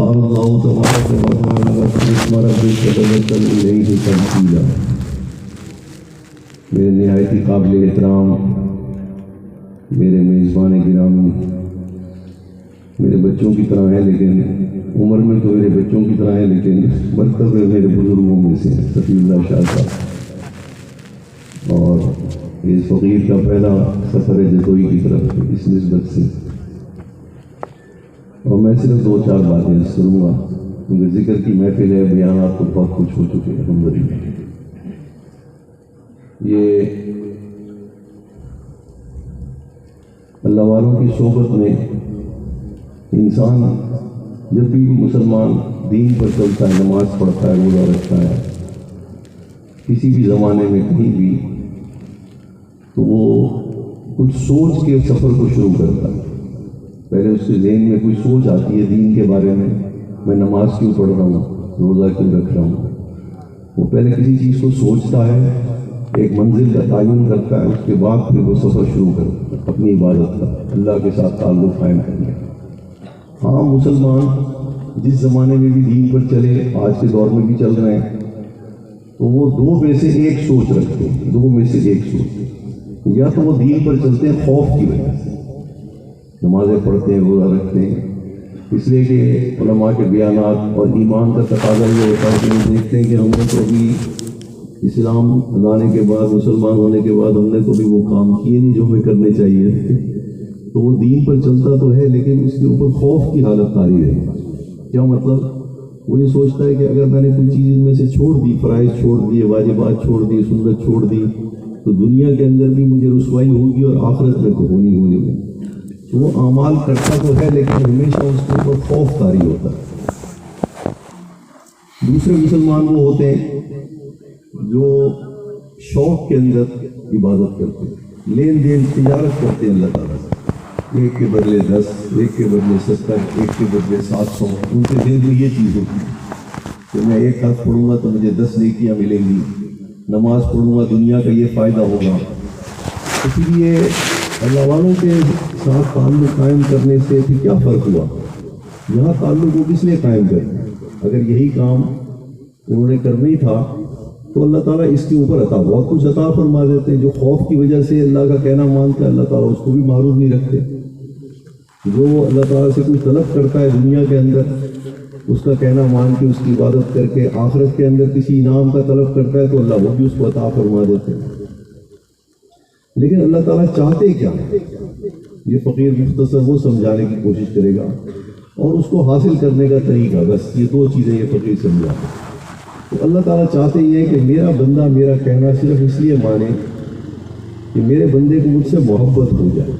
قال اللہ تبارک و تعالی بسم ربک توکل الیہ تنزیلا۔ میرے نہایت ہی قابل احترام میرے میزبان گرامی، میرے بچوں کی طرح ہیں لیکن عمر میں تو میرے بچوں کی طرح ہیں لیکن مرتبہ میں میرے بزرگوں میں سے صفی اللہ شاہ صاحب، اور اس فقیر کا پہلا سفر ہے جدوئی کی طرف اس نسبت سے، اور میں صرف 2-4 باتیں عرض کروں گا کیونکہ ذکر کی محفل ہے، بیانات تو بہت کچھ ہو چکے ہیں الحمدللہ۔ یہ اللہ والوں کی صحبت میں انسان جب بھی مسلمان دین پر چلتا ہے، نماز پڑھتا ہے، روزہ رکھتا ہے، کسی بھی زمانے میں کہیں بھی، تو وہ کچھ سوچ کے سفر کو شروع کرتا ہے۔ پہلے اس کے ذہن میں کوئی سوچ آتی ہے دین کے بارے میں نماز کیوں پڑھ رہا ہوں، روزہ کیوں رکھ رہا ہوں۔ وہ پہلے کسی چیز کو سوچتا ہے، ایک منزل کا تعین کرتا ہے، اس کے بعد پھر وہ سفر شروع کرتا ہے اپنی عبادت کا، اللہ کے ساتھ تعلق قائم کرنے کا۔ ہاں، مسلمان جس زمانے میں بھی دین پر چلے، آج کے دور میں بھی چل رہے ہیں، تو وہ 2 میں سے ایک سوچ رکھتے ہیں، 2 میں سے ایک سوچ، یا تو وہ دین پر چلتے ہیں خوف کی وجہ سے، نمازیں پڑھتے ہیں، روزہ رکھتے ہیں، اس لیے کہ علماء کے بیانات اور ایمان کا تقاضا یہ ہوتا ہے کہ ہم دیکھتے ہیں کہ ہم نے تو ابھی اسلام لانے کے بعد، مسلمان ہونے کے بعد ہم نے تو بھی وہ کام کیے نہیں جو ہمیں کرنے چاہیے، تو وہ دین پر چلتا تو ہے لیکن اس کے اوپر خوف کی حالت طاری رہے۔ کیا مطلب؟ وہ یہ سوچتا ہے کہ اگر میں نے کوئی چیز ان میں سے چھوڑ دی، فرائض چھوڑ دیے، واجبات چھوڑ دی، سنت چھوڑ دی، تو دنیا کے اندر بھی مجھے رسوائی ہوگی اور آخرت میں تو ہونی ہے۔ تو وہ اعمال کرتا تو ہے لیکن ہمیشہ اس کے اوپر خوف طاری ہوتا ہے۔ دوسرے مسلمان وہ ہوتے ہیں جو شوق کے اندر عبادت کرتے ہیں، لین دین تجارت کرتے ہیں اللہ تعالیٰ سے، 1 کے بدلے 10، 1 کے بدلے 70، 1 کے بدلے 700، ان کے دل میں یہ چیز ہوتی ہے کہ میں 1 ہاتھ پڑھوں گا تو مجھے 10 نیکیاں ملیں گی، نماز پڑھوں گا دنیا کا یہ فائدہ ہوگا۔ اس لیے اللہ والوں کے ساتھ تعلق قائم کرنے سے پھر کیا فرق ہوا؟ یہاں تعلق وہ کس لیے قائم کرنا؟ اگر یہی کام انہوں نے کرنا ہی تھا تو اللہ تعالیٰ اس کے اوپر عطا بہت کچھ عطا فرما دیتے ہیں۔ جو خوف کی وجہ سے اللہ کا کہنا مانتا ہے اللہ تعالیٰ اس کو بھی معروف نہیں رکھتے۔ جو اللہ تعالیٰ سے کوئی طلب کرتا ہے دنیا کے اندر، اس کا کہنا مان کے، اس کی عبادت کر کے، آخرت کے اندر کسی انعام کا طلب کرتا ہے تو اللہ وہ بھی اس کو عطا فرما دیتے ہیں۔ لیکن اللہ تعالیٰ چاہتے کیا ہے، یہ فقیر مختصر وہ سمجھانے کی کوشش کرے گا، اور اس کو حاصل کرنے کا طریقہ، بس یہ 2 چیزیں یہ فقیر سمجھا۔ تو اللہ تعالیٰ چاہتے یہ ہے کہ میرا بندہ میرا کہنا صرف اس لیے مانے کہ میرے بندے کو مجھ سے محبت ہو جائے۔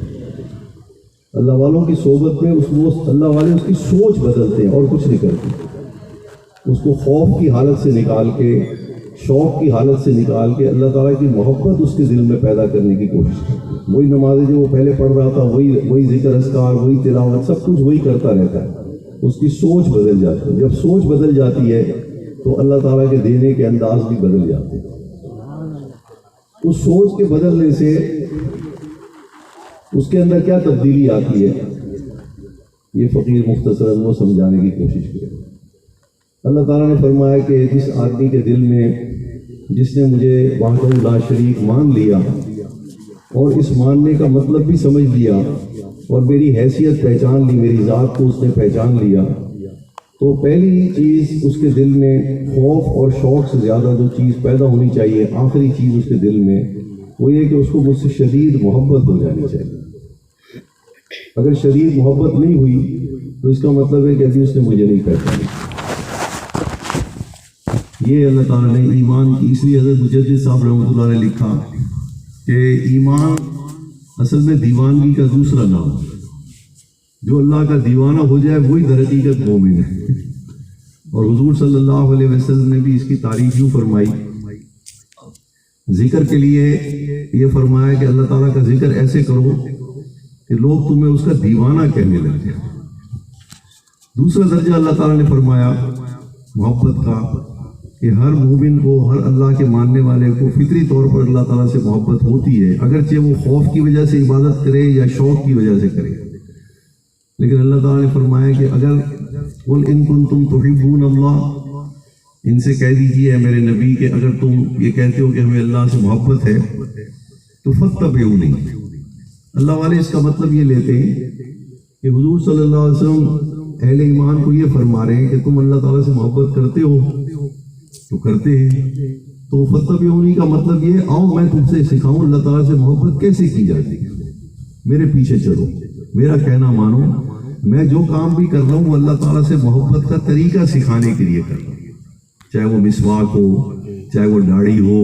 اللہ والوں کی صحبت میں اللہ والے اس کی سوچ بدلتے ہیں اور کچھ نہیں کرتے، اس کو خوف کی حالت سے نکال کے، شوق کی حالت سے نکال کے اللہ تعالیٰ کی محبت اس کے دل میں پیدا کرنے کی کوشش کرتے ہیں۔ وہی نمازیں جو وہ پہلے پڑھ رہا تھا، وہی ذکر اذکار، وہی تلاوت، سب کچھ وہی کرتا رہتا ہے، اس کی سوچ بدل جاتی ہے۔ جب سوچ بدل جاتی ہے تو اللہ تعالیٰ کے دینے کے انداز بھی بدل جاتے ہیں۔ اس سوچ کے بدلنے سے اس کے اندر کیا تبدیلی آتی ہے، یہ فقیر مختصراً وہ سمجھانے کی کوشش کرے۔ اللہ تعالیٰ نے فرمایا کہ جس آدمی کے دل میں، جس نے مجھے وحدہ لا شریک مان لیا اور اس ماننے کا مطلب بھی سمجھ لیا اور میری حیثیت پہچان لی، میری ذات کو اس نے پہچان لیا، تو پہلی چیز اس کے دل میں خوف اور شوق سے زیادہ جو چیز پیدا ہونی چاہیے، آخری چیز اس کے دل میں، وہ یہ کہ اس کو مجھ سے شدید محبت ہو جانی چاہیے۔ اگر شدید محبت نہیں ہوئی تو اس کا مطلب ہے کہ ابھی اس نے مجھے نہیں پہچانا۔ یہ اللہ تعالیٰ نے ایمان کی، اس لیے حضرت مجدد صاحب رحمۃ اللہ نے لکھا کہ ایمان اصل میں دیوانگی کا دوسرا نام ہے۔ جو اللہ کا دیوانہ ہو جائے وہی در حقیقت مومن ہے۔ اور حضور صلی اللہ علیہ وسلم نے بھی اس کی تعریف یوں فرمائی، ذکر کے لیے یہ فرمایا کہ اللہ تعالیٰ کا ذکر ایسے کرو کہ لوگ تمہیں اس کا دیوانہ کہنے لگتے ہیں۔ دوسرا درجہ اللہ تعالیٰ نے فرمایا محبت کا کہ ہر مومن کو، ہر اللہ کے ماننے والے کو فطری طور پر اللہ تعالیٰ سے محبت ہوتی ہے، اگرچہ وہ خوف کی وجہ سے عبادت کرے یا شوق کی وجہ سے کرے، لیکن اللہ تعالیٰ نے فرمایا کہ اگر قل ان کنتم تحبون اللہ، ان سے کہہ دیجیے اے میرے نبی کہ اگر تم یہ کہتے ہو کہ ہمیں اللہ سے محبت ہے تو فاتبعونی۔ اللہ والے اس کا مطلب یہ لیتے ہیں کہ حضور صلی اللہ علیہ وسلم اہل ایمان کو یہ فرما رہے ہیں کہ تم اللہ تعالیٰ سے محبت کرتے ہو تو کرتے ہیں، تو فاتبعونی کا مطلب یہ آؤ میں تم سے سکھاؤں اللہ تعالیٰ سے محبت کیسے کی جاتی ہے، میرے پیچھے چلو، میرا کہنا مانو، میں جو کام بھی کر رہا ہوں وہ اللہ تعالیٰ سے محبت کا طریقہ سکھانے کے لیے کر رہا ہوں، چاہے وہ مسواک ہو، چاہے وہ داڑھی ہو،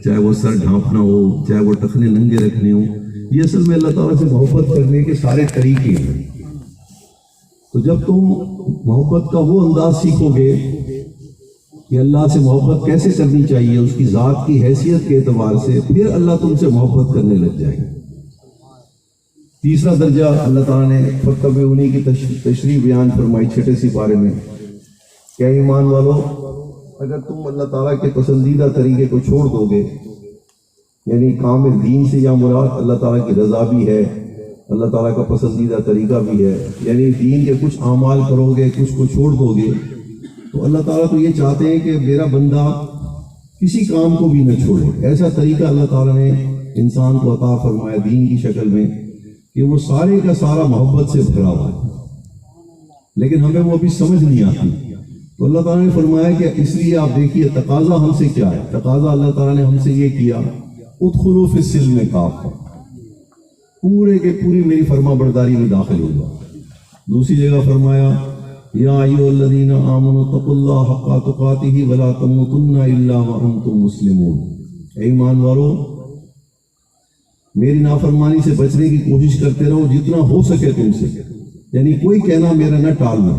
چاہے وہ سر ڈھانپنا ہو، چاہے وہ ٹخنے ننگے رکھنے ہوں، یہ اصل میں اللہ تعالیٰ سے محبت کرنے کے سارے طریقے ہیں۔ تو جب تم محبت کا وہ انداز سیکھو گے کہ اللہ سے محبت کیسے کرنی چاہیے اس کی ذات کی حیثیت کے اعتبار سے، پھر اللہ تم سے محبت کرنے لگ جائے گا۔ تیسرا درجہ اللہ تعالیٰ نے فاتبعونی کی تشریح بیان فرمائی 6 سپارے میں کہ ایمان والو اگر تم اللہ تعالیٰ کے پسندیدہ طریقے کو چھوڑ دو گے، یعنی کامل دین سے یا مراد اللہ تعالیٰ کی رضا بھی ہے، اللہ تعالیٰ کا پسندیدہ طریقہ بھی ہے، یعنی دین کے کچھ اعمال کرو گے، کچھ کو چھوڑ دو گے، تو اللہ تعالیٰ تو یہ چاہتے ہیں کہ میرا بندہ کسی کام کو بھی نہ چھوڑے۔ ایسا طریقہ اللہ تعالیٰ نے انسان کو عطا فرمایا دین کی شکل میں کہ وہ سارے کا سارا محبت سے بھرا ہوا ہے، لیکن ہمیں وہ ابھی سمجھ نہیں آتی۔ تو اللہ تعالیٰ نے فرمایا کہ اس لیے آپ دیکھیے تقاضا ہم سے کیا ہے، تقاضا اللہ تعالیٰ نے ہم سے یہ کیا ادخلوا فی السلم کافہ، پورے کے پوری میری فرما برداری میں داخل ہوگا۔ دوسری جگہ فرمایا یا ایھا الذین آمنوا اتقوا اللہ حق تقاتہ ولا تموتن الا وانتم مسلمون، اے ایمان والو میری نافرمانی سے بچنے کی کوشش کرتے رہو جتنا ہو سکے تم سے، یعنی کوئی کہنا میرا نہ ٹالنا،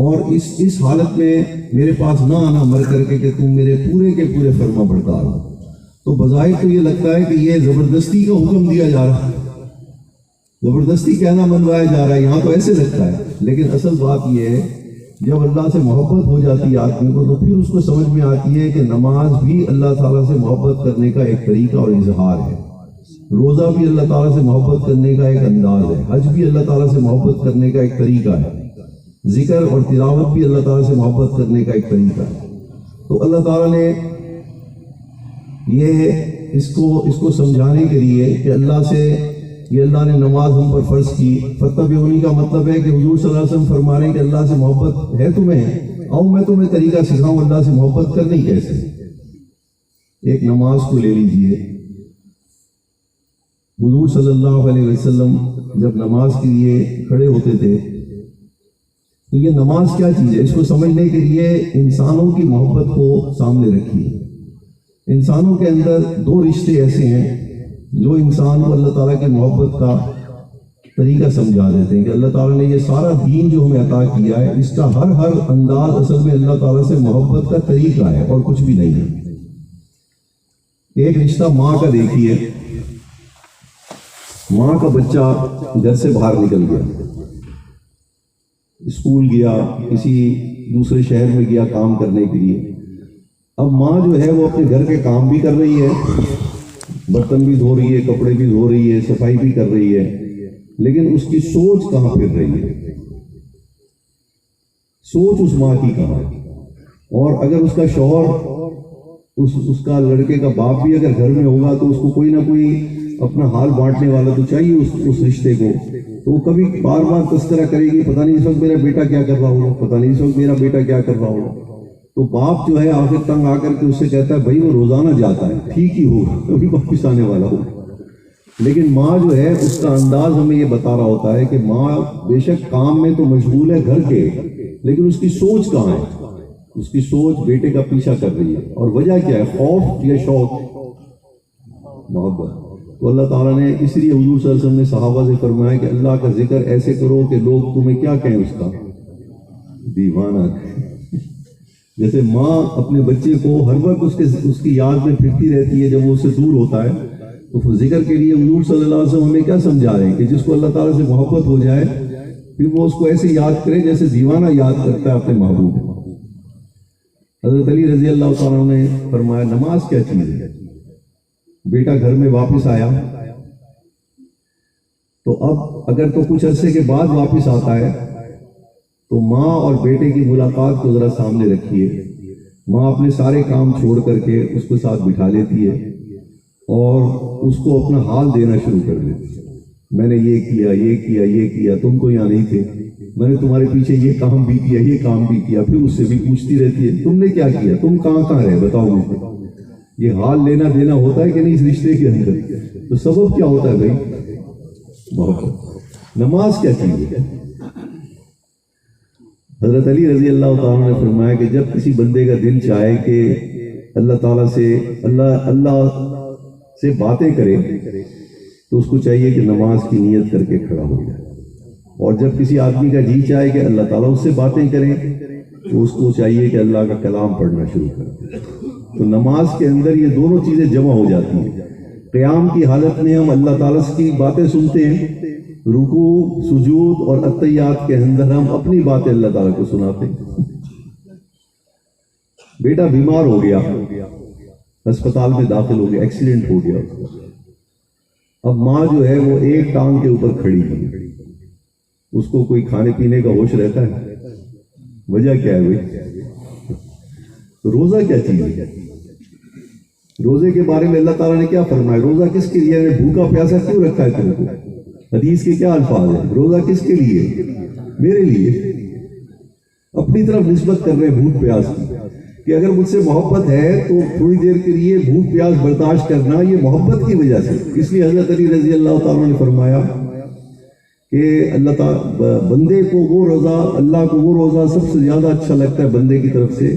اور اس حالت میں میرے پاس نہ آنا مر کر کے کہ تم میرے پورے کے پورے فرما بردار ہو۔ تو بظاہر تو یہ لگتا ہے کہ یہ زبردستی کا حکم دیا جا رہا ہے، زبردستی کہنا منوایا جا رہا ہے، یہاں تو ایسے لگتا ہے، لیکن اصل بات یہ ہے جب اللہ سے محبت ہو جاتی ہے آدمی کو تو پھر اس کو سمجھ میں آتی ہے کہ نماز بھی اللہ تعالیٰ سے محبت کرنے کا ایک طریقہ اور اظہار ہے، روزہ بھی اللہ تعالیٰ سے محبت کرنے کا ایک انداز ہے، حج بھی اللہ تعالیٰ سے محبت کرنے کا ایک طریقہ ہے، ذکر اور تلاوت بھی اللہ تعالیٰ سے محبت کرنے کا ایک طریقہ ہے۔ تو اللہ تعالیٰ نے یہ اس کو سمجھانے کے لیے کہ اللہ نے نماز ہم پر فرض کی، فاتبعونی کا مطلب ہے کہ حضور صلی اللہ علیہ وسلم فرما رہے ہیں کہ اللہ سے محبت ہے تمہیں، آؤ میں تمہیں طریقہ سکھاؤں اللہ سے محبت کرنی کیسے۔ ایک نماز کو لے لیجئے، حضور صلی اللہ علیہ وسلم جب نماز کے لیے کھڑے ہوتے تھے تو یہ نماز کیا چیز ہے اس کو سمجھنے کے لیے انسانوں کی محبت کو سامنے رکھیے۔ انسانوں کے اندر 2 رشتے ایسے ہیں جو انسان کو اللہ تعالیٰ کی محبت کا طریقہ سمجھا دیتے ہیں کہ اللہ تعالیٰ نے یہ سارا دین جو ہمیں عطا کیا ہے اس کا ہر انداز اصل میں اللہ تعالیٰ سے محبت کا طریقہ ہے اور کچھ بھی نہیں ہے۔ ایک رشتہ ماں کا دیکھیے، ماں کا بچہ گھر سے باہر نکل گیا، اسکول گیا، کسی دوسرے شہر میں گیا کام کرنے کے لیے، اب ماں جو ہے وہ اپنے گھر کے کام بھی کر رہی ہے، برتن بھی دھو رہی ہے، کپڑے بھی دھو رہی ہے، صفائی بھی کر رہی ہے، لیکن اس کی سوچ کہاں پھر رہی ہے، سوچ اس ماں کی کہاں ہے۔ اور اگر اس کا شوہر اس کا لڑکے کا باپ بھی اگر گھر میں ہوگا تو اس کو کوئی نہ کوئی اپنا حال بانٹنے والا تو چاہیے اس رشتے کو، تو وہ کبھی بار بار تذکرہ کرے گی پتہ نہیں اس وقت میرا بیٹا کیا کر رہا ہوگا، پتہ نہیں اس وقت میرا بیٹا کیا کر رہا ہوگا۔ تو باپ جو ہے آخر تنگ آ کر کے اس سے کہتا ہے بھائی وہ روزانہ جاتا ہے، ٹھیک ہی ہوگا، کبھی واپس آنے والا ہوگا۔ لیکن ماں جو ہے اس کا انداز ہمیں یہ بتا رہا ہوتا ہے کہ ماں بے شک کام میں تو مشغول ہے گھر کے، لیکن اس کی سوچ کہاں ہے، اس کی سوچ بیٹے کا پیچھا کر رہی ہے۔ اور وجہ کیا ہے، خوف یا شوق؟ محبت۔ تو اللہ تعالیٰ نے اس لیے حضور صلی اللہ علیہ وسلم نے صحابہ سے فرمایا کہ اللہ کا ذکر ایسے کرو کہ لوگ تمہیں کیا کہیں، اس کا دیوانہ۔ جیسے ماں اپنے بچے کو ہر وقت اس کی یاد میں پھرتی رہتی ہے جب وہ اس سے دور ہوتا ہے، تو ذکر کے لیے حضور صلی اللہ علیہ وسلم ہمیں کیا سمجھا رہے ہیں کہ جس کو اللہ تعالیٰ سے محبت ہو جائے پھر وہ اس کو ایسے یاد کرے جیسے دیوانہ یاد کرتا ہے اپنے محبوب۔ حضرت علی رضی اللہ تعالیٰ نے فرمایا نماز کیا چیز ہے۔ بیٹا گھر میں واپس آیا، تو اب اگر تو کچھ عرصے کے بعد واپس آتا ہے تو ماں اور بیٹے کی ملاقات کو ذرا سامنے رکھیے. ماں اپنے سارے کام چھوڑ کر کے اس کو ساتھ بٹھا لیتی ہے اور اس کو اپنا حال دینا شروع کر دیتی ہے. میں نے یہ کیا یہ کیا یہ کیا، تم تو یہاں نہیں تھے، میں نے تمہارے پیچھے یہ کام بھی کیا یہ کام بھی کیا. پھر اس سے بھی پوچھتی رہتی ہے تم نے کیا کیا، تم کہاں رہے بتاؤ مجھے. یہ حال لینا دینا ہوتا ہے کہ نہیں اس رشتے کے اندر؟ تو سبب کیا ہوتا ہے بھائی؟ محبت. نماز کیا چیز ہے؟ حضرت علی رضی اللہ تعالیٰ نے فرمایا کہ جب کسی بندے کا دل چاہے کہ اللہ تعالیٰ سے اللہ سے باتیں کرے تو اس کو چاہیے کہ نماز کی نیت کر کے کھڑا ہو جائے. اور جب کسی آدمی کا جی چاہے کہ اللہ تعالیٰ اس سے باتیں کریں تو اس کو چاہیے کہ اللہ کا کلام پڑھنا شروع کرے. تو نماز کے اندر یہ دونوں چیزیں جمع ہو جاتی ہیں. قیام کی حالت میں ہم اللہ تعالیٰ کی باتیں سنتے ہیں، رکوع سجود اور اتحیات کے اندر ہم اپنی باتیں اللہ تعالیٰ کو سناتے ہیں. بیٹا بیمار ہو گیا، ہسپتال میں داخل ہو گیا، ایکسیڈنٹ ہو گیا. اب ماں جو ہے وہ ایک ٹانگ کے اوپر کھڑی ہے، اس کو کوئی کھانے پینے کا ہوش رہتا ہے؟ وجہ کیا ہے بھائی؟ روزہ کیا چیز ہے؟ روزے کے بارے میں اللہ تعالیٰ نے کیا فرمایا؟ روزہ کس کے لیے؟ بھوکا پیاسا کیوں رکھا ہے تم کو؟ حدیث کے کیا الفاظ ہیں؟ روزہ کس کے لیے؟ میرے لیے. اپنی طرف نسبت کر رہے ہیں بھوک پیاس کی کہ اگر مجھ سے محبت ہے تو تھوڑی دیر کے لیے بھوک پیاس برداشت کرنا یہ محبت کی وجہ سے. اس لیے حضرت علی رضی اللہ تعالیٰ نے فرمایا کہ اللہ تعالیٰ بندے کو وہ روزہ، اللہ کو وہ روزہ سب سے زیادہ اچھا لگتا ہے بندے کی طرف سے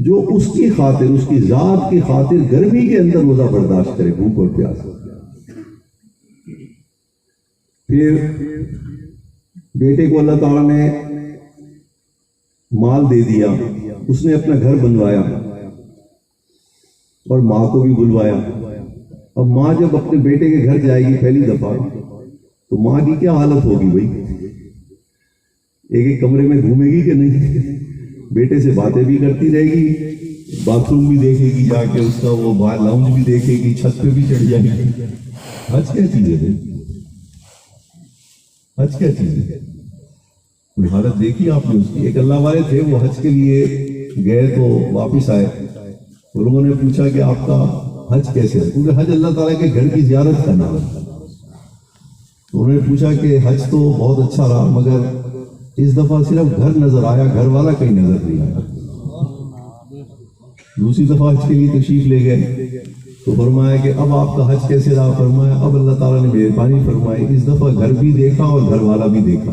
جو اس کی خاطر، اس کی ذات کی خاطر گرمی کے اندر روزہ برداشت کرے، بھوک اور پیاس. پھر بیٹے کو اللہ تعالیٰ نے مال دے دیا، اس نے اپنا گھر بنوایا اور ماں کو بھی بلوایا. اب ماں جب اپنے بیٹے کے گھر جائے گی پہلی دفعہ تو ماں کی کیا حالت ہوگی بھائی؟ ایک ایک کمرے میں گھومے گی کہ نہیں؟ بیٹے سے باتیں بھی کرتی رہے گی، باتھ روم بھی دیکھے گی، جا کے اس کا وہ لاؤنج بھی دیکھے گی، چھت پہ بھی چڑھ جائے گی. حج کیا چیز ہے؟ حج کیا چیز ہے؟ کوئی حالت دیکھی آپ نے اس کی؟ ایک اللہ والے تھے، وہ حج کے لیے گئے تو واپس آئے، لوگوں نے پوچھا کہ آپ کا حج کیسے ہے؟ کیونکہ حج اللہ تعالیٰ کے گھر کی زیارت کا نام ہے. انہوں نے پوچھا کہ حج تو بہت اچھا رہا مگر اس دفعہ صرف گھر نظر آیا، گھر والا کہیں نظر نہیں آیا. دوسری دفعہ حج کے لیے تشریف لے گئے تو فرمایا کہ اب آپ کا حج کیسے رہا؟ فرمایا اب اللہ تعالیٰ نے مہربانی فرمائی، اس دفعہ گھر بھی دیکھا اور گھر والا بھی دیکھا.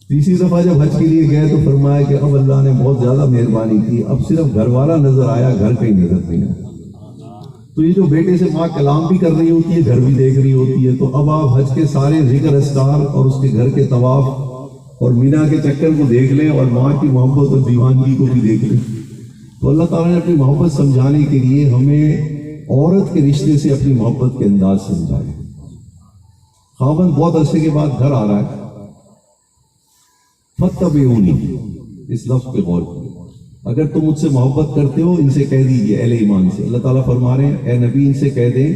تیسری دفعہ جب حج کے لیے گئے تو فرمایا کہ اب اللہ نے بہت زیادہ مہربانی کی، اب صرف گھر والا نظر آیا، گھر کہیں نظر نہیں آیا. تو یہ جو بیٹے سے ماں کلام بھی کر رہی ہوتی ہے، گھر بھی دیکھ رہی ہوتی ہے، تو اب آپ حج کے سارے ذکر اذکار اور اس کے گھر کے طواف اور مینا کے چکر کو دیکھ لیں اور ماں کی محبت اور دیوانگی کو بھی دیکھ لیں. تو اللہ تعالیٰ نے اپنی محبت سمجھانے کے لیے ہمیں عورت کے رشتے سے اپنی محبت کے انداز سمجھایا. خاوند بہت عرصے کے بعد گھر آ رہا ہے، فَاتَّبِعُونِی، اس لفظ پہ غور کیجیے. اگر تم مجھ سے محبت کرتے ہو ان سے کہہ دیجئے، اہل ایمان سے. اللہ تعالیٰ فرما رہے ہیں اے نبی ان سے کہہ دیں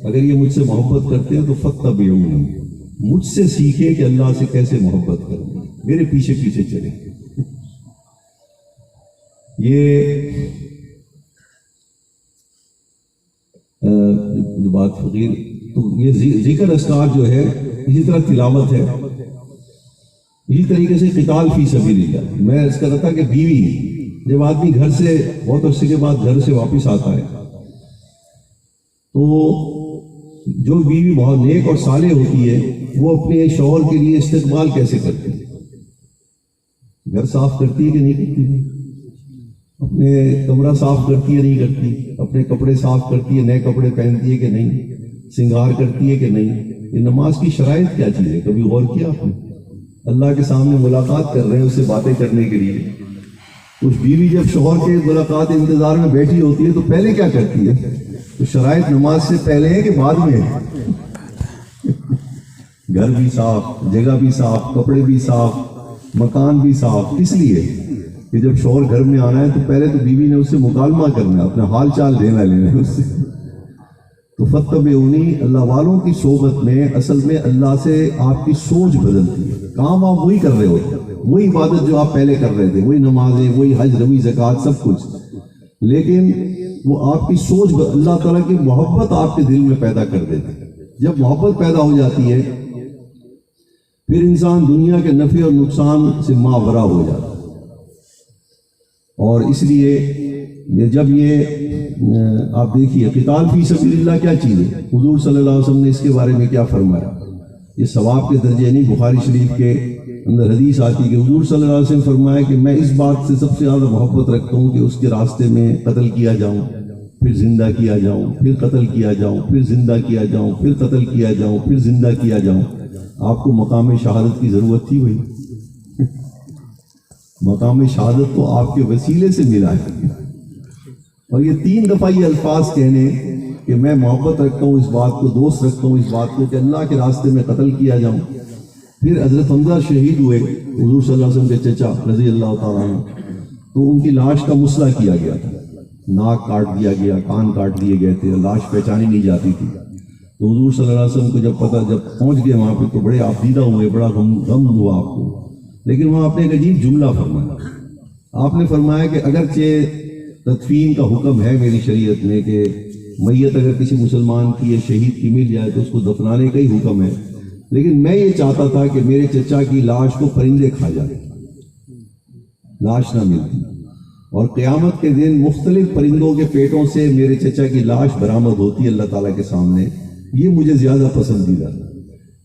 اگر یہ مجھ سے محبت کرتے ہیں تو فَاتَّبِعُونِی، مجھ سے سیکھے کہ اللہ سے کیسے محبت کریں، میرے پیچھے پیچھے چلیں. یہ جو بات فقیر، تو یہ ذکر اذکار جو ہے اسی طرح تلاوت ہے، اسی طریقے سے قتال فی سبیل اللہ. میں اس کا رہا تھا کہ بیوی، جب آدمی گھر سے بہت عرصے کے بعد گھر سے واپس آتا ہے تو جو بیوی بہت نیک اور صالح ہوتی ہے وہ اپنے شوہر کے لیے استقبال کیسے کرتی ہے؟ گھر صاف کرتی ہے کہ نہیں کرتی؟ اپنے کمرہ صاف کرتی ہے نہیں کرتی؟ اپنے کپڑے صاف کرتی ہے، نئے کپڑے پہنتی ہے کہ نہیں؟ سنگار کرتی ہے کہ نہیں؟ یہ نماز کی شرائط کیا چیز ہے؟ کبھی غور کیا آپ نے؟ اللہ کے سامنے ملاقات کر رہے ہیں اس سے باتیں کرنے کے لیے. کچھ بیوی جب شوہر کے ملاقات انتظار میں بیٹھی ہوتی ہے تو پہلے کیا کرتی ہے؟ تو شرائط نماز سے پہلے ہے کہ بعد میں ہے؟ گھر بھی صاف، جگہ بھی صاف، کپڑے بھی صاف، مکان بھی صاف. اس لیے کہ جب شوہر گھر میں آنا ہے تو پہلے تو بیوی نے اس سے مکالمہ کرنا ہے، اپنا حال چال لینا ہے اس سے. تو فتبعونی، اللہ والوں کی صحبت میں اصل میں اللہ سے آپ کی سوچ بدلتی ہے. کام آپ وہی کر رہے ہوتے ہیں، وہی عبادت جو آپ پہلے کر رہے تھے، وہی نمازیں، وہی حج، روی، زکوٰۃ، سب کچھ، لیکن وہ آپ کی سوچ اللہ تعالیٰ کی محبت آپ کے دل میں پیدا کر دیتے ہیں. جب محبت پیدا ہو جاتی ہے پھر انسان دنیا کے نفع اور نقصان سے ماورا ہو جاتا ہے. اور اس لیے جب یہ آپ دیکھیے قتال فی سبیل اللہ کیا چیز ہے، حضور صلی اللہ علیہ وسلم نے اس کے بارے میں کیا فرمایا. یہ ثواب کے درجے نہیں، بخاری شریف کے اندر حدیث آتی ہے کہ حضور صلی اللہ علیہ وسلم فرمایا کہ میں اس بات سے سب سے زیادہ محبت رکھتا ہوں کہ اس کے راستے میں قتل کیا جاؤں، پھر زندہ کیا جاؤں، پھر قتل کیا جاؤں، پھر زندہ کیا جاؤں، پھر قتل کیا جاؤں، پھر زندہ کیا جاؤں. آپ کو مقام شہادت کی ضرورت تھی وہی مقام شہادت تو آپ کے وسیلے سے ملا ہے. اور یہ 3 دفعہ یہ الفاظ کہنے کہ میں محبت رکھتا ہوں اس بات کو، دوست رکھتا ہوں اس بات کو کہ اللہ کے راستے میں قتل کیا جاؤں. پھر حضرت حمزہ شہید ہوئے حضور صلی اللہ علیہ وسلم کے چچا رضی اللہ تعالیٰ عنہ، تو ان کی لاش کا مسئلہ کیا گیا تھا، ناک کاٹ دیا گیا، کان کاٹ دیے گئے تھے، لاش پہچانی نہیں جاتی تھی. تو حضور صلی اللہ علیہ وسلم کو جب پہنچ گئے وہاں پہ تو بڑے آبدیدہ ہوئے، بڑا غم ہوا آپ کو. لیکن وہاں آپ نے ایک عجیب جملہ فرمایا. آپ نے فرمایا کہ اگرچہ تدفین کا حکم ہے میری شریعت میں کہ میت اگر کسی مسلمان کی یا شہید کی مل جائے تو اس کو دفنانے کا ہی حکم ہے، لیکن میں یہ چاہتا تھا کہ میرے چچا کی لاش کو پرندے کھا جائے، لاش نہ ملتی، اور قیامت کے دن مختلف پرندوں کے پیٹوں سے میرے چچا کی لاش برآمد ہوتی ہے اللہ تعالیٰ کے سامنے. یہ مجھے زیادہ پسندیدہ ہے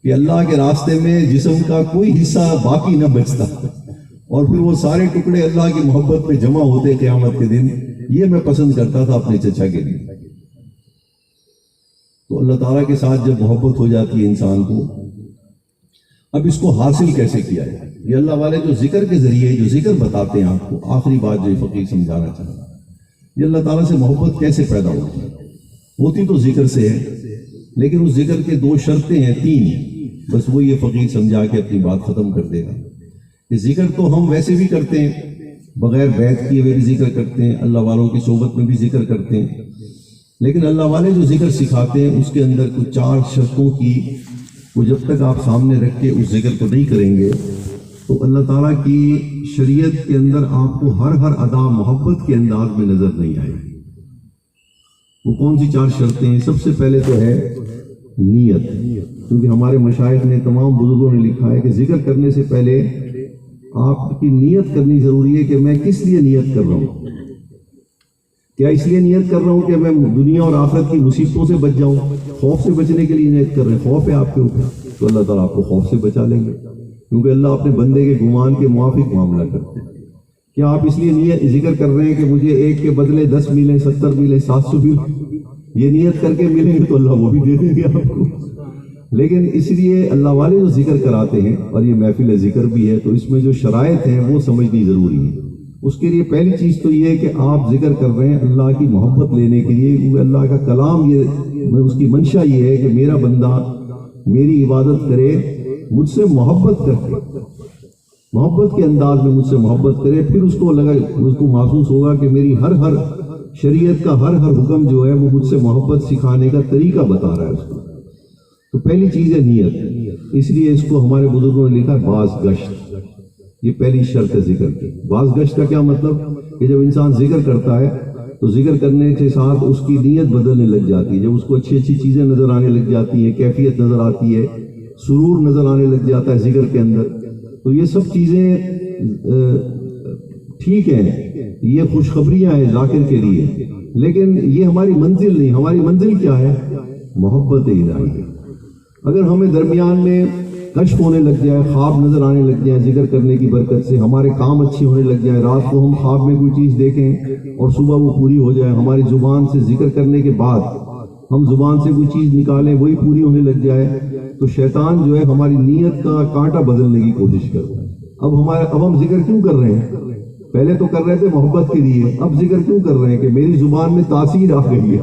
کہ اللہ کے راستے میں جسم کا کوئی حصہ باقی نہ بچتا اور پھر وہ سارے ٹکڑے اللہ کی محبت میں جمع ہوتے قیامت کے دن. یہ میں پسند کرتا تھا اپنے چچا کے لیے. تو اللہ تعالیٰ کے ساتھ جب محبت ہو جاتی ہے انسان کو، اب اس کو حاصل کیسے کیا ہے؟ یہ اللہ والے جو ذکر کے ذریعے جو ذکر بتاتے ہیں آپ کو، آخری بات جو یہ فقیر سمجھانا چاہتا ہے، یہ اللہ تعالیٰ سے محبت کیسے پیدا ہوتی ہے؟ ہوتی تو ذکر سے ہے، لیکن اس ذکر کے 2 شرطیں ہیں، 3، بس وہ یہ فقیر سمجھا کے اپنی بات ختم کر دے گا. کہ ذکر تو ہم ویسے بھی کرتے ہیں، بغیر بیعت کیے ہوئے بھی ذکر کرتے ہیں، اللہ والوں کی صحبت میں بھی ذکر کرتے ہیں، لیکن اللہ والے جو ذکر سکھاتے ہیں اس کے اندر کچھ 4 شرطوں کی وہ جب تک آپ سامنے رکھ کے اس ذکر کو نہیں کریں گے تو اللہ تعالیٰ کی شریعت کے اندر آپ کو ہر ادا محبت کے انداز میں نظر نہیں آئے گی. وہ کون سی 4 شرطیں ہیں؟ سب سے پہلے تو ہے نیت، کیونکہ ہمارے مشائخ نے، تمام بزرگوں نے لکھا ہے کہ ذکر کرنے سے پہلے آپ کی نیت کرنی ضروری ہے کہ میں کس لیے نیت کر رہا ہوں. کیا اس لیے نیت کر رہا ہوں کہ میں دنیا اور آخرت کی مصیبتوں سے بچ جاؤں؟ خوف سے بچنے کے لیے نیت کر رہے ہیں، خوف ہے آپ کے اوپر، تو اللہ تعالیٰ آپ کو خوف سے بچا لیں گے، کیونکہ اللہ اپنے بندے کے گمان کے موافق معاملہ کرتے ہیں. کیا آپ اس لیے نیت ذکر کر رہے ہیں کہ مجھے 1 کے بدلے 10 ملیں، 70 ملیں، 700 ملیں؟ یہ نیت کر کے ملیں گے تو اللہ وہ بھی دے دیں گے آپ کو. لیکن اس لیے اللہ والے جو ذکر کراتے ہیں، اور یہ محفل ذکر بھی ہے، تو اس میں جو شرائط ہیں وہ سمجھنی ضروری ہے. اس کے لیے پہلی چیز تو یہ ہے کہ آپ ذکر کر رہے ہیں اللہ کی محبت لینے کے لیے، کیونکہ اللہ کا کلام یہ اس کی منشا یہ ہے کہ میرا بندہ میری عبادت کرے مجھ سے محبت کر کے، محبت کے انداز میں مجھ سے محبت کرے. پھر اس کو محسوس ہوگا کہ میری ہر شریعت کا ہر حکم جو ہے وہ مجھ سے محبت سکھانے کا طریقہ بتا رہا ہے اس کو. تو پہلی چیز ہے نیت. اس لیے اس کو ہمارے بزرگوں نے لکھا باز گشت، یہ پہلی شرط ہے ذکر کی. باز گشت کا کیا مطلب؟ کہ جب انسان ذکر کرتا ہے تو ذکر کرنے کے ساتھ اس کی نیت بدلنے لگ جاتی ہے. جب اس کو اچھی چیزیں نظر آنے لگ جاتی ہیں، کیفیت نظر آتی ہے، سرور نظر آنے لگ جاتا ہے ذکر کے اندر، تو یہ سب چیزیں ٹھیک ہیں، یہ خوشخبریاں ہیں ذاکر کے لیے، لیکن یہ ہماری منزل نہیں. ہماری منزل کیا ہے؟ محبت الہی. اگر ہمیں درمیان میں کشف ہونے لگ جائے، خواب نظر آنے لگ جائے ذکر کرنے کی برکت سے، ہمارے کام اچھے ہونے لگ جائے، رات کو ہم خواب میں کوئی چیز دیکھیں اور صبح وہ پوری ہو جائے، ہماری زبان سے ذکر کرنے کے بعد ہم زبان سے کوئی چیز نکالیں وہی پوری ہونے لگ جائے، تو شیطان جو ہے ہماری نیت کا کانٹا بدلنے کی کوشش کرتا ہے. اب ہم ذکر کیوں کر رہے ہیں؟ پہلے تو کر رہے تھے محبت کے لیے، اب ذکر کیوں کر رہے ہیں؟ کہ میری زبان میں تاثیر آ گئی ہے،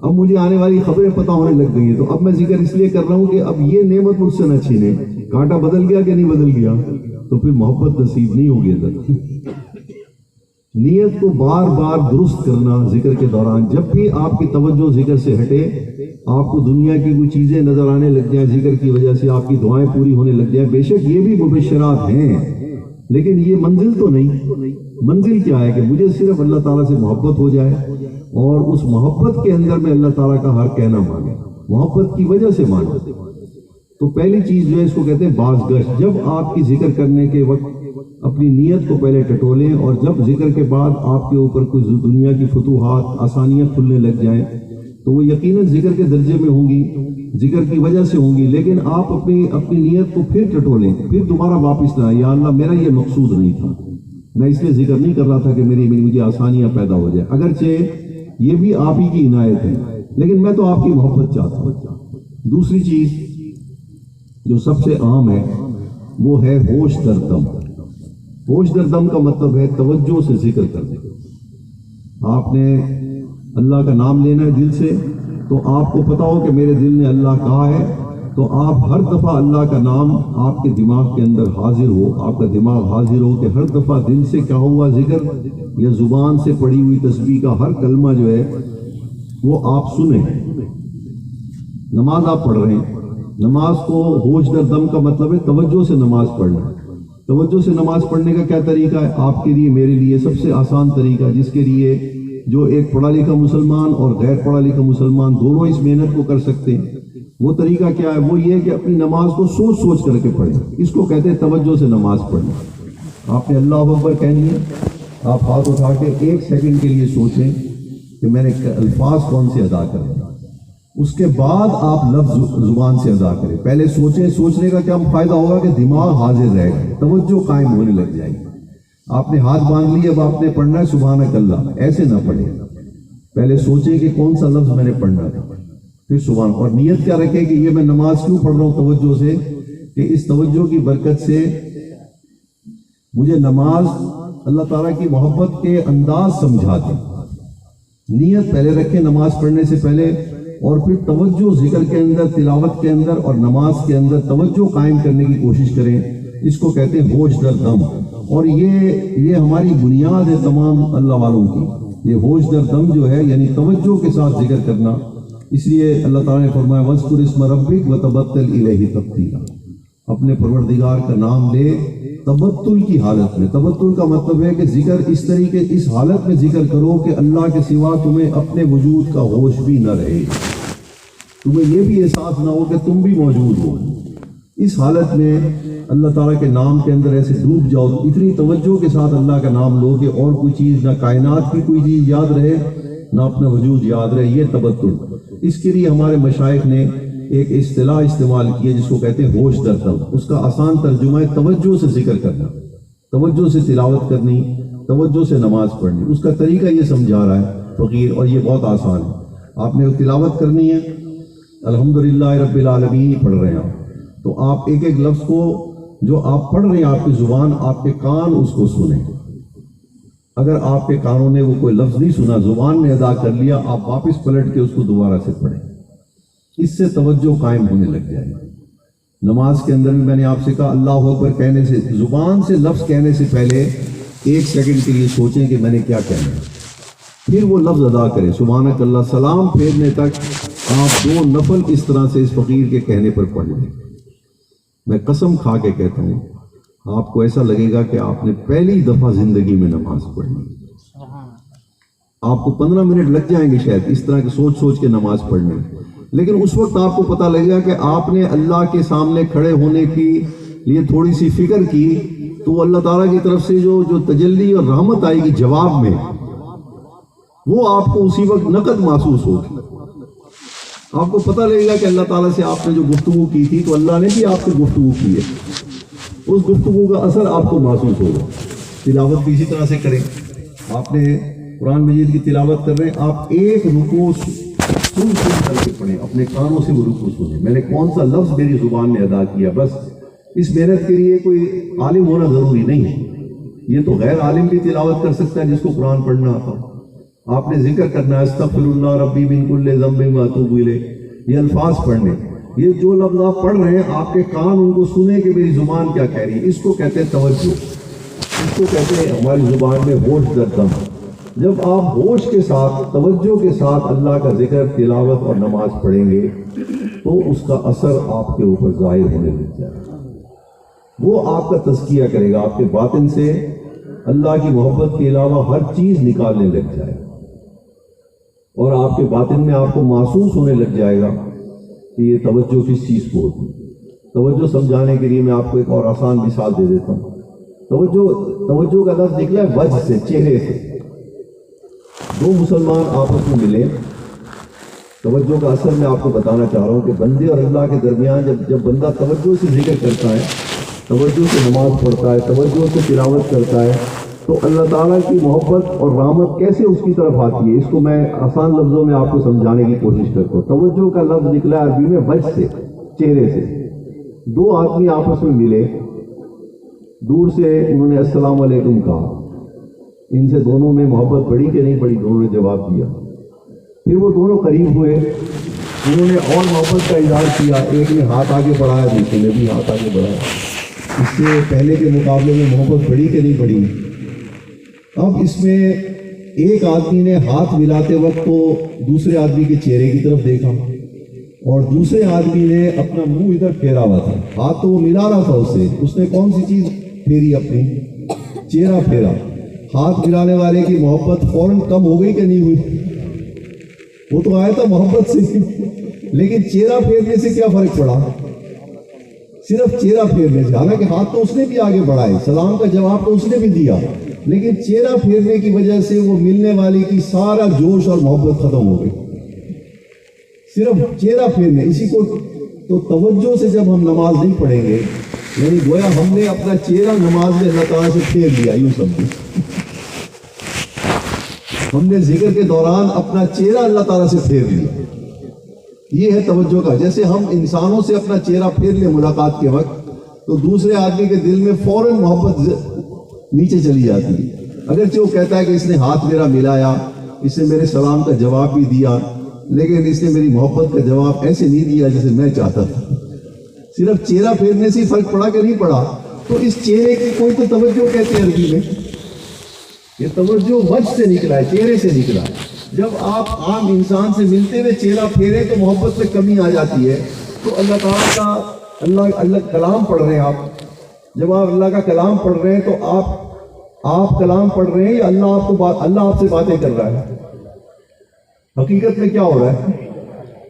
اب مجھے آنے والی خبریں پتہ ہونے لگ گئی ہیں، تو اب میں ذکر اس لیے کر رہا ہوں کہ اب یہ نعمت مجھ سے نہ چھینے. کانٹا بدل گیا کہ نہیں بدل گیا؟ تو پھر محبت نصیب نہیں ہوگی اندر. نیت کو بار بار درست کرنا ذکر کے دوران. جب بھی آپ کی توجہ ذکر سے ہٹے، آپ کو دنیا کی کوئی چیزیں نظر آنے لگ جائیں، ذکر کی وجہ سے آپ کی دعائیں پوری ہونے لگ جائیں، بے شک یہ بھی مبشرات ہیں، لیکن یہ منزل تو نہیں. منزل کیا ہے کہ مجھے صرف اللہ تعالیٰ سے محبت ہو جائے اور اس محبت کے اندر میں اللہ تعالیٰ کا ہر کہنا مانے، محبت کی وجہ سے مانے. تو پہلی چیز جو ہے اس کو کہتے ہیں بازگشت. جب آپ کی ذکر کرنے کے وقت اپنی نیت کو پہلے ٹٹولیں، اور جب ذکر کے بعد آپ کے اوپر کوئی دنیا کی فتوحات، آسانیاں کھلنے لگ جائیں تو وہ یقیناً ذکر کے درجے میں ہوں گی، ذکر کی وجہ سے ہوں گی، لیکن آپ اپنی نیت کو پھر ٹٹولیں، پھر دوبارہ واپس نہ آئیں. یا اللہ میرا یہ مقصود نہیں تھا، میں اس لیے ذکر نہیں کر رہا تھا کہ مجھے آسانیاں پیدا ہو جائیں، اگرچہ یہ بھی آپ ہی کی عنایت ہے، لیکن میں تو آپ کی محبت چاہتا ہوں. دوسری چیز جو سب سے عام ہے وہ ہے ہوش در دم. ہوش در دم کا مطلب ہے توجہ سے ذکر کرنا. آپ نے اللہ کا نام لینا ہے دل سے، تو آپ کو پتا ہو کہ میرے دل نے اللہ کہا ہے، تو آپ ہر دفعہ اللہ کا نام آپ کے دماغ کے اندر حاضر ہو، آپ کا دماغ حاضر ہو کہ ہر دفعہ دل سے کہا ہوا ذکر یا زبان سے پڑھی ہوئی تسبیح کا ہر کلمہ جو ہے وہ آپ سنیں. نماز آپ پڑھ رہے ہیں، نماز کو ہوش در دم کا مطلب ہے توجہ سے نماز پڑھنا. توجہ سے نماز پڑھنے کا کیا طریقہ ہے؟ آپ کے لیے میرے لیے سب سے آسان طریقہ، جس کے لیے جو ایک پڑھا لکھا مسلمان اور غیر پڑھا لکھا مسلمان دونوں اس محنت کو کر سکتے ہیں، وہ طریقہ کیا ہے؟ وہ یہ کہ اپنی نماز کو سوچ سوچ کر کے پڑھیں. اس کو کہتے ہیں توجہ سے نماز پڑھنا. آپ نے اللہ اکبر کہنی ہے، آپ ہاتھ اٹھا کے 1 سیکنڈ کے لیے سوچیں کہ میں نے الفاظ کون سے ادا کریں، اس کے بعد آپ لفظ زبان سے ادا کریں. پہلے سوچیں، سوچنے کا کیا فائدہ ہوگا کہ دماغ حاضر رہے گا، توجہ قائم ہونے لگ جائے گی. آپ نے ہاتھ باندھ لی، اب آپ نے پڑھنا ہے سبحانک اللہ، ایسے نہ پڑھیں، پہلے سوچیں کہ کون سا لفظ میں نے پڑھنا تھا، پھر سبحان. اور نیت کیا رکھیں کہ یہ میں نماز کیوں پڑھ رہا ہوں توجہ سے، کہ اس توجہ کی برکت سے مجھے نماز اللہ تعالیٰ کی محبت کے انداز سمجھا دے. نیت پہلے رکھیں نماز پڑھنے سے پہلے، اور پھر توجہ ذکر کے اندر، تلاوت کے اندر اور نماز کے اندر توجہ قائم کرنے کی کوشش کریں. اس کو کہتے ہیں ہوش در دم. اور یہ ہماری بنیاد ہے تمام اللہ والوں کی. یہ ہوش در دم جو ہے یعنی توجہ کے ساتھ ذکر کرنا. اس لیے اللہ تعالیٰ نے فرمایا وَاذْكُرِ اسْمَ رَبِّكَ وَتَبَتَّلْ إِلَيْهِ تَبْتِيلًا. اپنے پروردگار کا نام لے تبتل کی حالت میں. تبتل کا مطلب ہے کہ ذکر اس طریقے، اس حالت میں ذکر کرو کہ اللہ کے سوا تمہیں اپنے وجود کا ہوش بھی نہ رہے، تمہیں یہ بھی احساس نہ ہو کہ تم بھی موجود ہو. اس حالت میں اللہ تعالیٰ کے نام کے اندر ایسے ڈوب جاؤ، اتنی توجہ کے ساتھ اللہ کا نام لو کہ اور کوئی چیز، نہ کائنات کی کوئی چیز یاد رہے، نہ اپنا وجود یاد رہے. یہ تبتل. اس کے لیے ہمارے مشائخ نے ایک اصطلاح استعمال کی ہے جس کو کہتے ہیں ہوش در دم. اس کا آسان ترجمہ ہے توجہ سے ذکر کرنا، توجہ سے تلاوت کرنی، توجہ سے نماز پڑھنی. اس کا طریقہ یہ سمجھا رہا ہے فقیر، اور یہ بہت آسان ہے. آپ نے تلاوت کرنی ہے، الحمدللہ رب العالمین پڑھ رہے ہیں، تو آپ ایک ایک لفظ کو جو آپ پڑھ رہے ہیں، آپ کی زبان، آپ کے کان اس کو سنیں. اگر آپ کے کانوں نے وہ کوئی لفظ نہیں سنا، زبان نے ادا کر لیا، آپ واپس پلٹ کے اس کو دوبارہ سے پڑھیں. اس سے توجہ قائم ہونے لگ جائے گی. نماز کے اندر بھی میں نے آپ سے کہا اللہ اکبر کہنے سے، زبان سے لفظ کہنے سے پہلے 1 سیکنڈ کے لیے سوچیں کہ میں نے کیا کہنا ہے، پھر وہ لفظ ادا کریں سبحانک اللہ. سلام پھیرنے تک آپ 2 نفل اس طرح سے اس فقیر کے کہنے پر پڑھ لیں. میں قسم کھا کے کہتا ہوں، آپ کو ایسا لگے گا کہ آپ نے پہلی دفعہ زندگی میں نماز پڑھی. آپ کو 15 منٹ لگ جائیں گے شاید اس طرح کے سوچ سوچ کے نماز پڑھنے، لیکن اس وقت آپ کو پتہ لگے گا کہ آپ نے اللہ کے سامنے کھڑے ہونے کی لیے تھوڑی سی فکر کی، تو اللہ تعالیٰ کی طرف سے جو تجلی اور رحمت آئے گی جواب میں، وہ آپ کو اسی وقت نقد محسوس ہوگی. آپ کو پتہ لگے گا کہ اللہ تعالیٰ سے آپ نے جو گفتگو کی تھی تو اللہ نے بھی آپ سے گفتگو کی ہے. اس گفتگو کا اثر آپ کو محسوس ہوگا. تلاوت بھی اسی طرح سے کریں. آپ نے قرآن مجید کی تلاوت کر رہے ہیں، آپ ایک رکوع سن کر کے پڑھیں، اپنے کانوں سے وہ رکوع سنیں. میں نے کون سا لفظ میری زبان نے ادا کیا. بس اس محنت کے لیے کوئی عالم ہونا ضروری نہیں ہے. یہ تو غیر عالم بھی تلاوت کر سکتا ہے جس کو قرآن پڑھنا آتا. آپ نے ذکر کرنا ہے استغفر اللہ ربی من کل ذنب واتوب الیہ. یہ الفاظ پڑھنے، یہ جو لفظ آپ پڑھ رہے ہیں آپ کے کان ان کو سنیں کہ میری زبان کیا کہہ رہی ہے. اس کو کہتے ہیں توجہ. اس کو کہتے ہیں ہماری زبان میں ہوش در دم. جب آپ ہوش کے ساتھ توجہ کے ساتھ اللہ کا ذکر تلاوت اور نماز پڑھیں گے تو اس کا اثر آپ کے اوپر ظاہر ہونے لگ جائے گا. وہ آپ کا تزکیہ کرے گا, آپ کے باطن سے اللہ کی محبت کے علاوہ ہر چیز نکالنے لگ جائے گا, اور آپ کے باطن میں آپ کو محسوس ہونے لگ جائے گا کہ یہ توجہ کس چیز کو ہوتی ہے. توجہ سمجھانے کے لیے میں آپ کو ایک اور آسان مثال دے دیتا ہوں. توجہ کا لفظ نکلا ہے وجہ سے, چہرے سے. دو مسلمان آپس میں ملے, توجہ کا اثر میں آپ کو بتانا چاہ رہا ہوں کہ بندے اور اللہ کے درمیان جب بندہ توجہ سے ذکر کرتا ہے, توجہ سے نماز پڑھتا ہے, توجہ سے تلاوت کرتا ہے, تو اللہ تعالیٰ کی محبت اور رحمت کیسے اس کی طرف آتی ہے, اس کو میں آسان لفظوں میں آپ کو سمجھانے کی کوشش کرتا ہوں. توجہ کا لفظ نکلا ہے عربی میں وجہ سے, چہرے سے. دو آدمی آپس میں ملے, دور سے انہوں نے السلام علیکم کہا. ان سے دونوں میں محبت بڑی کہ نہیں بڑی؟ دونوں نے جواب دیا. پھر وہ دونوں قریب ہوئے, انہوں نے اور محبت کا اظہار کیا. ایک نے ہاتھ آگے بڑھایا, دوسرے نے بھی ہاتھ آگے بڑھایا. اس سے پہلے کے مقابلے میں محبت بڑی کہ نہیں بڑی؟ اب اس میں ایک آدمی نے ہاتھ ملاتے وقت تو دوسرے آدمی کے چہرے کی طرف دیکھا, اور دوسرے آدمی نے اپنا منہ ادھر پھیرا ہوا تھا. ہاتھ تو وہ ملا رہا تھا اس نے کون سی چیز پھیری؟ اپنی چہرہ پھیرا. ہاتھ ملانے والے کی محبت فوراً کم ہو گئی کہ نہیں ہوئی؟ وہ تو آیا تھا محبت سے, لیکن چہرہ پھیرنے سے کیا فرق پڑا؟ صرف چہرہ پھیرنے سے. حالانکہ ہاتھ تو اس نے بھی آگے بڑھائے, سلام کا جواب تو اس نے بھی دیا, لیکن چہرہ پھیرنے کی وجہ سے وہ ملنے والی کی سارا جوش اور محبت ختم ہو گئی. صرف چہرہ پھیرنے. اسی کو تو توجہ سے جب ہم نماز نہیں پڑھیں گے, یعنی گویا ہم نے اپنا چہرہ نماز میں اللہ تعالیٰ سے پھیر لیا, یوں سمجھیں. ہم نے ذکر کے دوران اپنا چہرہ اللہ تعالیٰ سے پھیر لیا. یہ ہے توجہ کا. جیسے ہم انسانوں سے اپنا چہرہ پھیر لیں ملاقات کے وقت, تو دوسرے آدمی کے دل میں فوراً محبت نیچے چلی جاتی ہے. اگرچہ وہ کہتا ہے کہ اس نے ہاتھ میرا ملایا, اس نے میرے سلام کا جواب بھی دیا, لیکن اس نے میری محبت کا جواب ایسے نہیں دیا جیسے میں چاہتا تھا. صرف چہرہ پھیرنے سے فرق پڑا کہ نہیں پڑا؟ تو اس چہرے کی کوئی تو توجہ کہتے ہیں عربی میں. یہ توجہ وجہ سے نکلا ہے, چہرے سے نکلا ہے. جب آپ عام انسان سے ملتے ہوئے چہرہ پھیریں تو محبت میں کمی آ جاتی ہے. تو اللہ تعالیٰ کا اللہ کلام پڑھ رہے ہیں آپ, جب آپ اللہ کا کلام پڑھ رہے ہیں تو آپ کلام پڑھ رہے ہیں یا اللہ آپ سے باتیں کر رہا ہے؟ حقیقت میں کیا ہو رہا ہے؟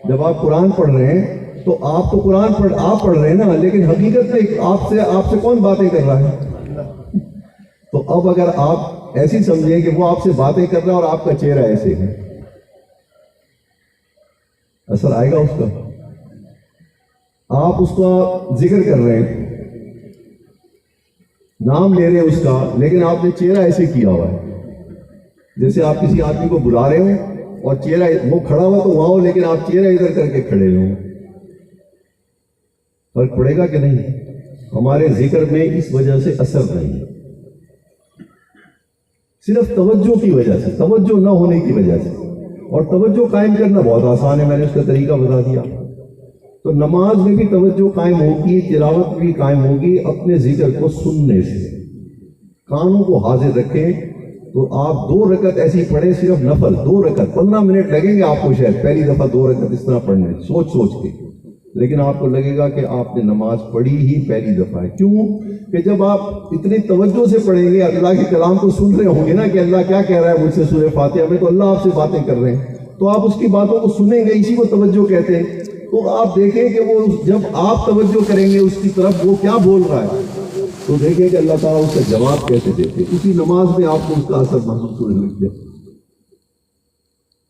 جب آپ قرآن پڑھ رہے ہیں تو آپ تو قرآن آپ پڑھ رہے ہیں نا, لیکن حقیقت میں آپ سے کون باتیں کر رہا ہے؟ تو اب اگر آپ ایسی سمجھیں کہ وہ آپ سے باتیں کر رہا ہے اور آپ کا چہرہ ایسے ہے, اثر آئے گا اس کا؟ آپ اس کا ذکر کر رہے ہیں, نام لے رہے ہیں اس کا, لیکن آپ نے چہرہ ایسے کیا ہوا ہے جیسے آپ کسی آدمی کو بلا رہے ہوں اور چہرہ وہ کھڑا ہوا تو وہاں ہو, لیکن آپ چہرہ ادھر کر کے کھڑے ہوں. فرق پڑے گا کہ نہیں؟ ہمارے ذکر میں اس وجہ سے اثر نہیں ہے, صرف توجہ کی وجہ سے, توجہ نہ ہونے کی وجہ سے. اور توجہ قائم کرنا بہت آسان ہے, میں نے اس کا طریقہ بتا دیا. تو نماز میں بھی توجہ قائم ہوگی, تلاوت بھی قائم ہوگی اپنے ذکر کو سننے سے. کانوں کو حاضر رکھیں. تو آپ 2 رکعت ایسی پڑھیں, صرف نفل 2 رکعت, 15 منٹ لگیں گے آپ کو شاید پہلی دفعہ 2 رکعت اس طرح پڑھنے, سوچ کے, لیکن آپ کو لگے گا کہ آپ نے نماز پڑھی ہی پہلی دفعہ ہے. کیوں کہ جب آپ اتنی توجہ سے پڑھیں گے, اللہ کے کلام کو سن رہے ہوں گے نا کہ اللہ کیا کہہ رہا ہے مجھ سے سورہ فاتحہ میں, تو اللہ آپ سے باتیں کر رہے ہیں, تو آپ اس کی باتوں کو سنیں گے, اسی کو توجہ کہتے ہیں. تو آپ دیکھیں کہ وہ جب آپ توجہ کریں گے اس کی طرف وہ کیا بول رہا ہے, تو دیکھیں کہ اللہ تعالیٰ اس کا جواب کیسے دیتے. اسی نماز میں آپ کو اس کا اثر محسوس ہونے لگ جائے.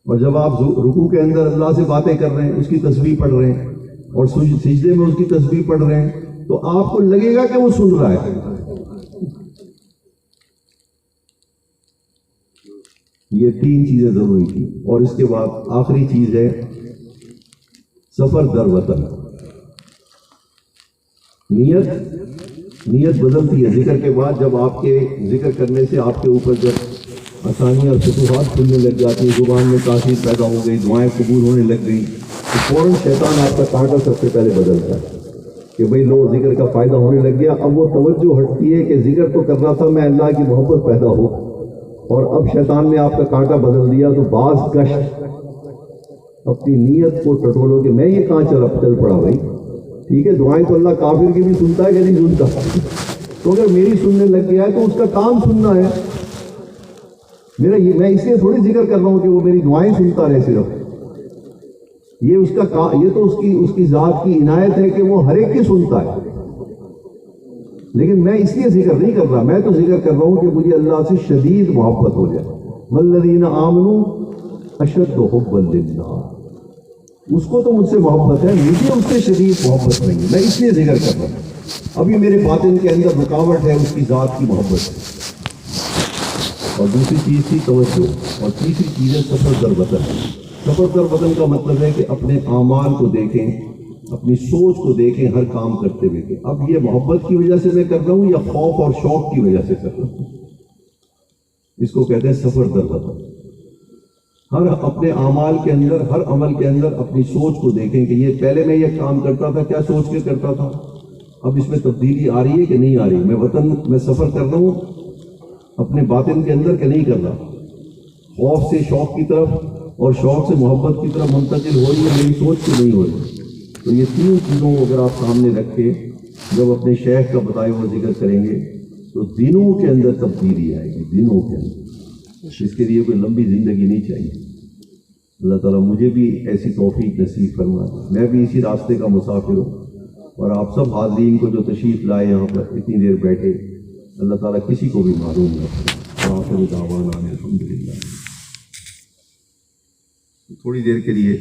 اور جب آپ رکوع کے اندر اللہ سے باتیں کر رہے ہیں, اس کی تسبیح پڑھ رہے ہیں, اور سجدے میں اس کی تسبیح پڑھ رہے ہیں, تو آپ کو لگے گا کہ وہ سن رہا ہے. یہ 3 چیزیں ضروری تھی. اور اس کے بعد آخری چیز ہے سفر در وطن. نیت بدلتی ہے ذکر کے بعد. جب آپ کے ذکر کرنے سے آپ کے اوپر جب آسانیاں اور فتوحات کھلنے لگ جاتی ہیں, زبان میں تاثیر پیدا ہو گئی, دعائیں قبول ہونے لگ گئی, تو فوراً شیطان آپ کا کانٹا سب سے پہلے بدلتا ہے. کہ بھئی لو ذکر کا فائدہ ہونے لگ گیا. اب وہ توجہ ہٹتی ہے کہ ذکر تو کر رہا تھا میں اللہ کی محبت پیدا ہو، اور اب شیطان نے آپ کا کانٹا بدل دیا. تو بعض گشت اپنی نیت کو ٹٹولو کہ میں یہ کہاں چل پڑا بھائی. ٹھیک ہے، دعائیں تو اللہ کافر کی بھی سنتا ہے کہ نہیں سنتا؟ تو اگر میری سننے لگ گیا ہے تو اس کا کام سننا ہے میرا. یہ میں اس لیے تھوڑی ذکر کر رہا ہوں کہ وہ میری دعائیں سنتا رہے صرف. یہ اس کا یہ تو اس کی ذات کی عنایت ہے کہ وہ ہر ایک کی سنتا ہے. لیکن میں اس لیے ذکر نہیں کر رہا، میں تو ذکر کر رہا ہوں کہ مجھے اللہ سے شدید محبت ہو جائے. والذین آمنوا اشد حبا للہ. اس کو تو مجھ سے محبت ہے، مجھے اس سے شدید محبت نہیں ہے. میں اس لیے ذکر کر رہا ہوں. ابھی میرے باطن کے اندر رکاوٹ ہے اس کی ذات کی محبت ہے. اور دوسری چیز تھی توجہ، اور تیسری چیز ہے سفر در وطن. سفر در وطن کا مطلب ہے کہ اپنے اعمال کو دیکھیں، اپنی سوچ کو دیکھیں ہر کام کرتے ہوئے کہ اب یہ محبت کی وجہ سے میں کر رہا ہوں یا خوف اور شوق کی وجہ سے کر رہا ہوں. اس کو کہتے ہیں سفر در وطن. ہر اپنے اعمال کے اندر، ہر عمل کے اندر اپنی سوچ کو دیکھیں کہ یہ پہلے میں یہ کام کرتا تھا کیا سوچ کے کرتا تھا، اب اس میں تبدیلی آ رہی ہے کہ نہیں آ رہی. میں وطن میں سفر کر رہا ہوں اپنے باطن کے اندر کہ نہیں کر رہا. خوف سے شوق کی طرف اور شوق سے محبت کی طرف منتقل ہو رہی ہے میری سوچ سے نہیں ہو رہی. تو یہ تین چیزوں کو اگر آپ سامنے رکھے جب اپنے شیخ کا بتائے وہ ذکر کریں گے تو دنوں کے اندر تبدیلی آئے گی. دنوں کے اندر اس کے لیے کوئی لمبی زندگی نہیں چاہیے. اللہ تعالیٰ مجھے بھی ایسی توفیق نصیب فرمائے. میں بھی اسی راستے کا مسافر ہوں، اور آپ سب حاضرین کو جو تشریف لائے یہاں پر اتنی دیر بیٹھے، اللہ تعالیٰ کسی کو بھی معلوم نہ ہو. آخر دعوانا الحمدللہ. تھوڑی دیر کے لیے